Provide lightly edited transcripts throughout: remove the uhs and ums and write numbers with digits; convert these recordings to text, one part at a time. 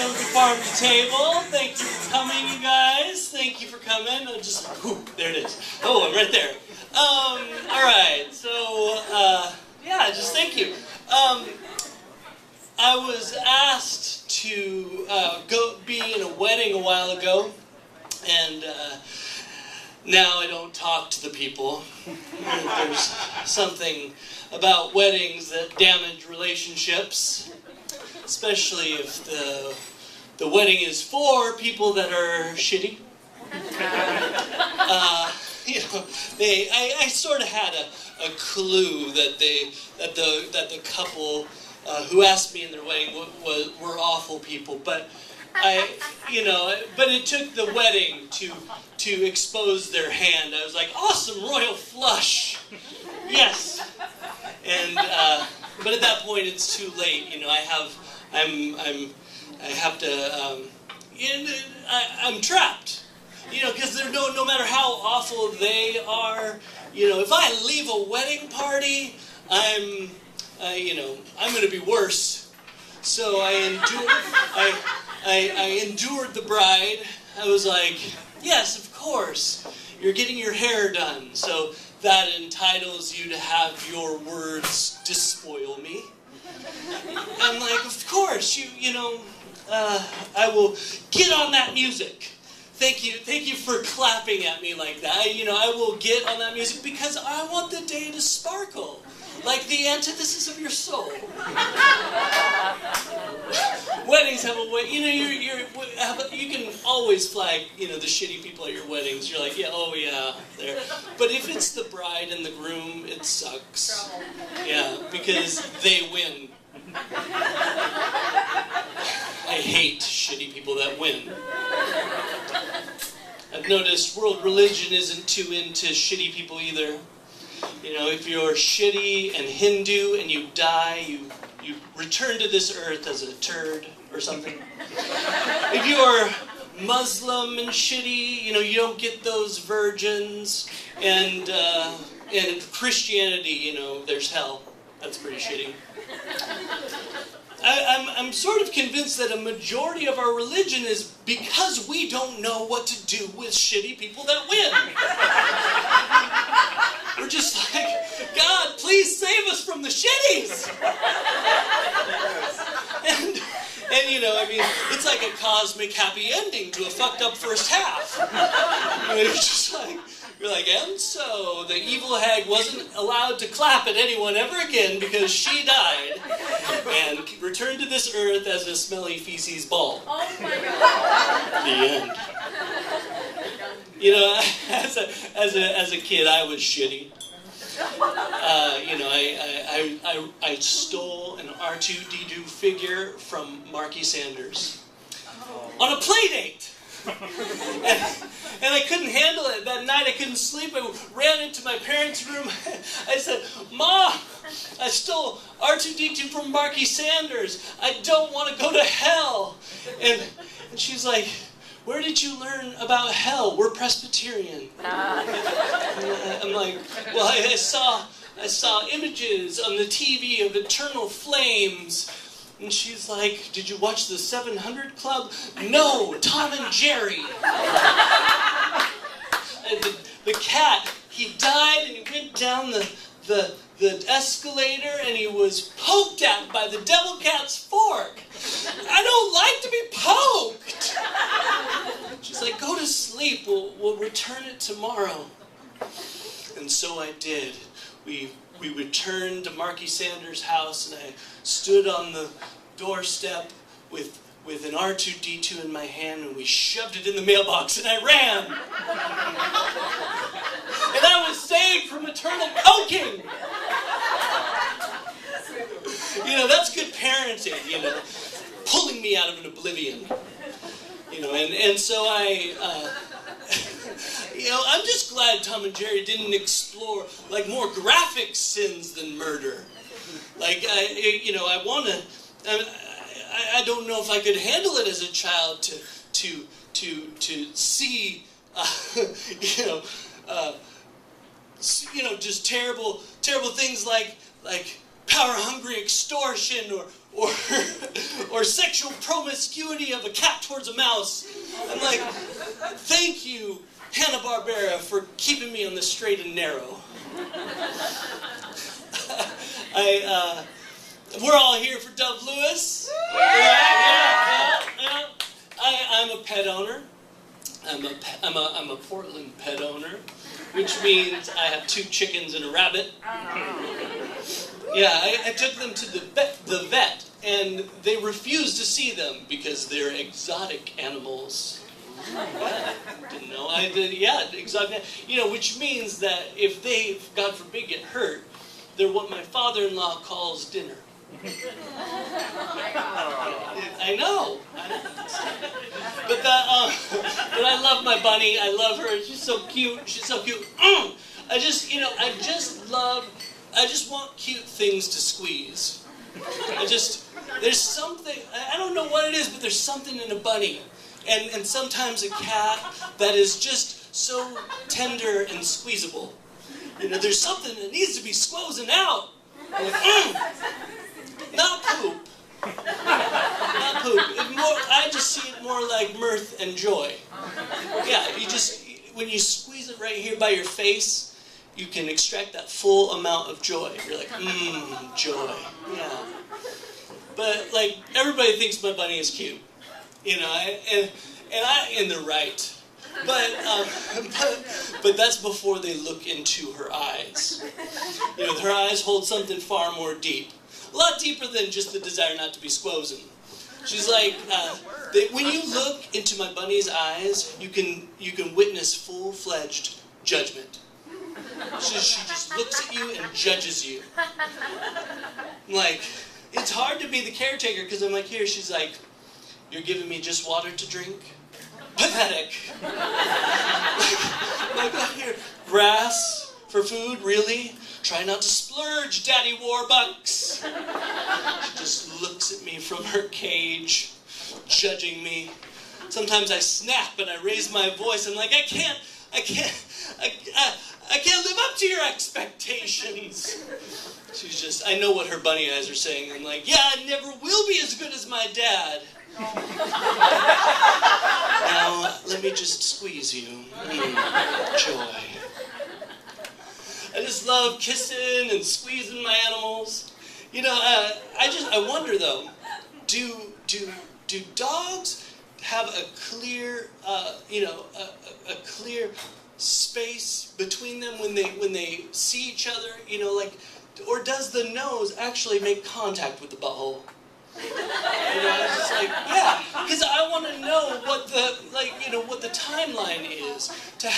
Welcome to Farm2Table. Thank you for coming, you guys. Thank you for coming. There it is. Oh, I'm right there. All right. So, yeah, just thank you. I was asked to go be in a wedding a while ago, and now I don't talk to the people. There's something about weddings that damage relationships, especially if the wedding is for people that are shitty. I sort of had a clue that the couple who asked me in their wedding were awful people, but but it took the wedding to expose their hand. I was like, awesome, royal flush, yes. And but at that point, it's too late. I'm trapped. Because no matter how awful they are, if I leave a wedding party, I'm going to be worse. So I endured the bride. I was like, yes, of course, you're getting your hair done, so that entitles you to have your words despoil me. I'm like, of course, I will get on that music. Thank you for clapping at me like that. I will get on that music because I want the day to sparkle, like the antithesis of your soul. Weddings have a way, you can always flag, the shitty people at your weddings. You're like, yeah, oh yeah, there. But if it's the bride and the groom, it sucks. Yeah, because they win. I hate shitty people that win. I've noticed world religion isn't too into shitty people either. If you're shitty and Hindu and you die, you return to this earth as a turd or something. If you're Muslim and shitty, you don't get those virgins. And Christianity, there's hell. That's pretty shitty. I'm sort of convinced that a majority of our religion is because we don't know what to do with shitty people that win. We're just like, God, please save us from the shitties. And it's like a cosmic happy ending to a fucked up first half. You're like, and so the evil hag wasn't allowed to clap at anyone ever again because she died and returned to this earth as a smelly feces ball. Oh my God. The end. As a kid, I was shitty. I stole an R2-D2 figure from Marky Sanders on a play date. And I couldn't handle it. That night I couldn't sleep. I ran into my parents' room. I said, Mom, I stole R2-D2 from Marky Sanders. I don't want to go to hell. And she's like, where did you learn about hell? We're Presbyterian. I'm like, well, I saw images on the TV of eternal flames. And she's like, did you watch the 700 Club? No, Tom and Jerry. The cat, he died and he went down the escalator and he was poked at by the devil cat's fork. I don't like to be poked. She's like, go to sleep. We'll return it tomorrow. And so I did. We returned to Marky Sanders' house, and I stood on the doorstep with an R2-D2 in my hand, and we shoved it in the mailbox, and I ran. And I was saved from eternal poking. That's good parenting, pulling me out of an oblivion. And so I'm just glad Tom and Jerry didn't explore more graphic sins than murder. I don't know if I could handle it as a child to see, just terrible things like power-hungry extortion or sexual promiscuity of a cat towards a mouse. I'm like, thank you, Hanna-Barbera, for keeping me on the straight and narrow. We're all here for Dove Lewis. Yeah. I'm a pet owner. I'm a Portland pet owner, which means I have 2 chickens and a rabbit. Yeah, I took them to the vet, and they refused to see them because they're exotic animals. Yeah, didn't know. I did. Yeah, exotic. Which means that if they, God forbid, get hurt, they're what my father-in-law calls dinner. I know. But I love my bunny. I love her. She's so cute. I just want cute things to squeeze. There's something, I don't know what it is, but there's something in a bunny. And sometimes a cat that is just so tender and squeezable. There's something that needs to be squozen out. Like, not poop. Not poop. I just see it more like mirth and joy. Yeah, when you squeeze it right here by your face, you can extract that full amount of joy. You're like, joy. Yeah. But, like, everybody thinks my bunny is cute. And they're right. But that's before they look into her eyes. Her eyes hold something far more deep. A lot deeper than just the desire not to be squozen. She's like, when you look into my bunny's eyes, you can witness full-fledged judgment. She just looks at you and judges you. I'm like, it's hard to be the caretaker because I'm like, here, she's like, you're giving me just water to drink? Pathetic. Like, here, grass for food, really? Try not to splurge, Daddy Warbucks. She just looks at me from her cage, judging me. Sometimes I snap and I raise my voice. I'm like, I can't live up to your expectations. She's just, I know what her bunny eyes are saying. I'm like, yeah, I never will be as good as my dad. Now, let me just squeeze you. Joy. I just love kissing and squeezing my animals. I wonder though, do dogs have a clear, a clear space between them when they see each other? Or does the nose actually make contact with the butthole? It's just like, yeah, because I want to know what the timeline is to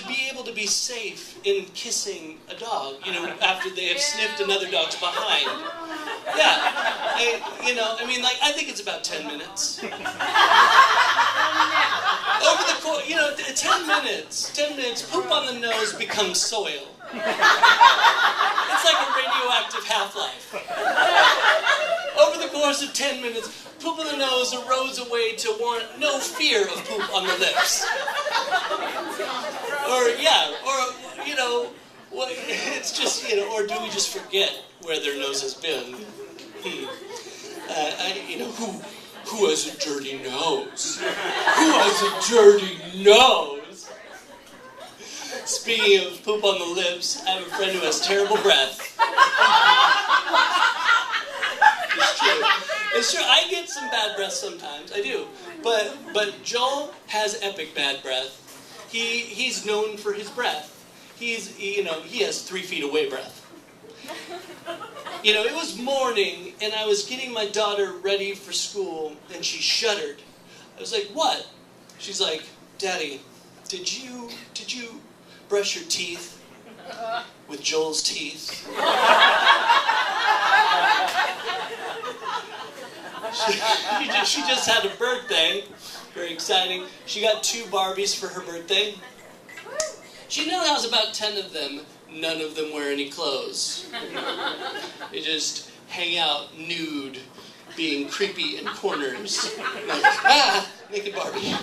be able to be safe in kissing a dog, after they have sniffed another dog's behind. Yeah, I think it's about 10 minutes. Over the course, 10 minutes, poop on the nose becomes soil. It's like a radioactive half-life. Over the course of 10 minutes, poop on the nose erodes away to warrant no fear of poop on the lips. It's just, or do we just forget where their nose has been? Who has a dirty nose? Who has a dirty nose? Speaking of poop on the lips, I have a friend who has terrible breath. It's true. I get some bad breath sometimes. I do. But Joel has epic bad breath. He's known for his breath. He has 3 feet away breath. It was morning, and I was getting my daughter ready for school, and she shuddered. I was like, what? She's like, Daddy, did you brush your teeth with Joel's teeth? She just had a birthday. Very exciting. She got 2 Barbies for her birthday. She now has about 10 of them. None of them wear any clothes. They just hang out nude, being creepy in corners. Like, naked Barbie.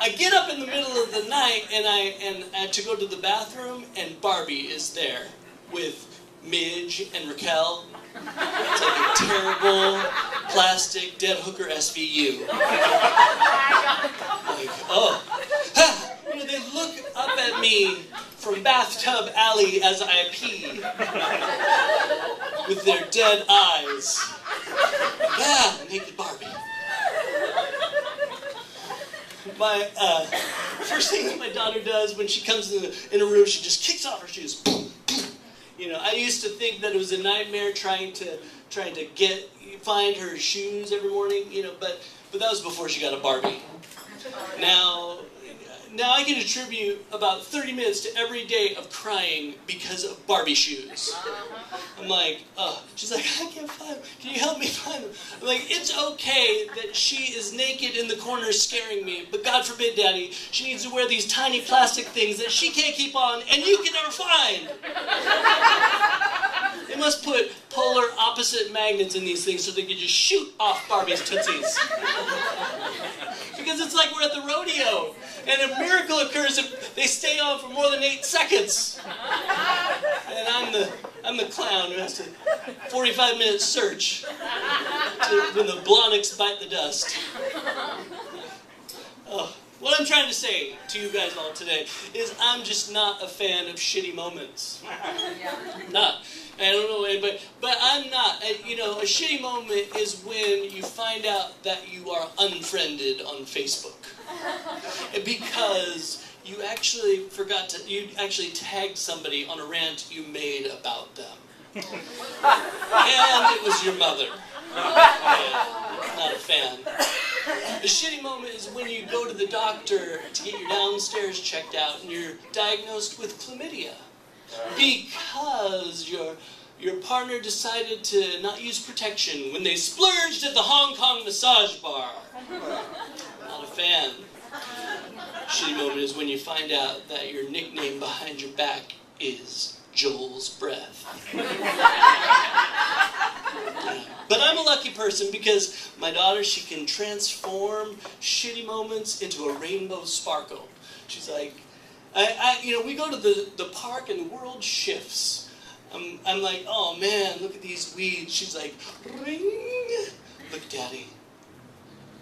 I get up in the middle of the night and I to go to the bathroom, and Barbie is there with Midge and Raquel. It's like a terrible plastic dead hooker SVU. Like, oh. Ha! You know, they look up at me from Bathtub Alley as I pee with their dead eyes. Ah, naked Barbie. My first thing that my daughter does when she comes in a room, she just kicks off her shoes. You know, I used to think that it was a nightmare trying to find her shoes every morning. You know, but that was before she got a Barbie. Now I can attribute about 30 minutes to every day of crying because of Barbie shoes. I'm like, oh. She's like, I can't find them. Can you help me find them? I'm like, it's okay that she is naked in the corner scaring me, but God forbid, Daddy, she needs to wear these tiny plastic things that she can't keep on and you can never find. They must put polar opposite magnets in these things so they can just shoot off Barbie's tootsies. Because it's like we're at the rodeo. And a miracle occurs if they stay on for more than 8 seconds. And I'm the clown who has to 45-minute search when the blonics bite the dust. Oh, what I'm trying to say to you guys all today is I'm just not a fan of shitty moments. Not. I don't know anybody, but I'm not. You know, a shitty moment is when you find out that you are unfriended on Facebook. Because you actually tagged somebody on a rant you made about them. And it was your mother. Not a fan. A shitty moment is when you go to the doctor to get your downstairs checked out and you're diagnosed with chlamydia. Because your partner decided to not use protection when they splurged at the Hong Kong massage bar. Not a fan. Shitty moment is when you find out that your nickname behind your back is Joel's Breath. But I'm a lucky person because my daughter, she can transform shitty moments into a rainbow sparkle. She's like, we go to the park and the world shifts. I'm like, oh man, look at these weeds. She's like, ring. Look, Daddy,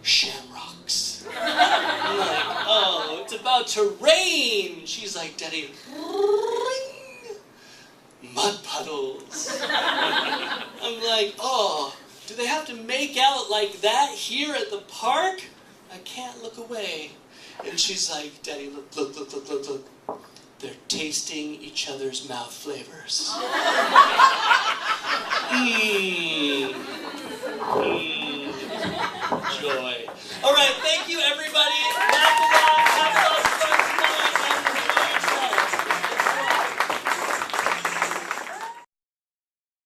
shamrocks. I'm like, oh, it's about to rain. She's like, Daddy, ring. Mud puddles. I'm like, oh, do they have to make out like that here at the park? I can't look away. And she's like, Daddy, look. They're tasting each other's mouth flavors. Joy. All right, thank you, everybody.